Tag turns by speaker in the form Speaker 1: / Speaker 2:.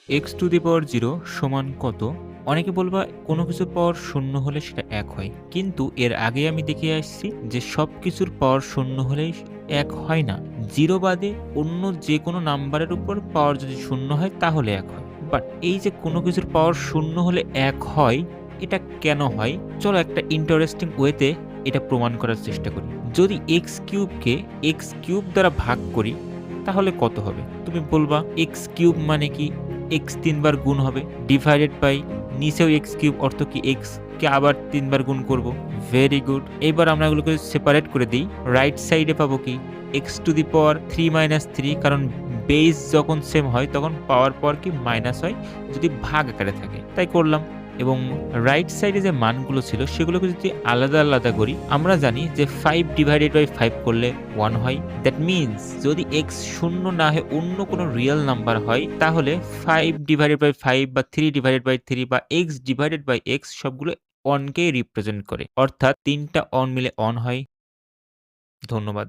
Speaker 1: X to the পাওয়ার 0 সমান কত? অনেকে বলবা কোনো কিছুর পাওয়ার 0 হলে সেটা 1 হয়। কিন্তু এর আগে আমি দেখে আসছি যে সবকিছুর পাওয়ার 0 হলেই 1 হয় না। 0 বাদে অন্য যেকোনো নাম্বারের উপর পাওয়ার যদি 0 হয় তাহলে 1 হয়। বাট এই যে কোনো কিছুর পাওয়ার 0 হলে 1 হয়, এটা কেন হয়? চলো একটা ইন্টারেস্টিং ওয়েতে এটা প্রমাণ করার চেষ্টা করি। যদি x কিউবকে x কিউব দ্বারা ভাগ করি তাহলে কত হবে? তুমি বলবা x কিউব মানে কি? x ৩ বার গুণ হবে ডিভাইডেড বাই নিচেও x কিউব অর্থ কি x কে আবার ৩ বার গুণ করব। Very good. এবার আমরা এগুলোকে সেপারেট করে দেই। রাইট সাইডে পাবো কি? x to the power 3 minus 3 কারণ বেস যখন সেম হয় তখন পাওয়ার পর কি মাইনাস হয় যদি ভাগ আকারে থাকে। তাই করলাম। এবং রাইট সাইডে যে মানগুলো ছিল সেগুলোকে যদি আলাদা, আলাদা করি আমরা জানি যে 5 ডিভাইডেড বাই 5 করলে 1 হয়। দ্যাট মিনস যদি x শূন্য না হয়ে অন্য কোনো রিয়াল নাম্বার হয় তাহলে 5 ডিভাইডেড বাই 5 বা 3 ডিভাইডেড বাই 3 বা x ডিভাইডেড বাই x সবগুলো 1 কেই রিপ্রেজেন্ট করে। অর্থাৎ ৩ টা অন মিলে অন হয়। ধন্যবাদ।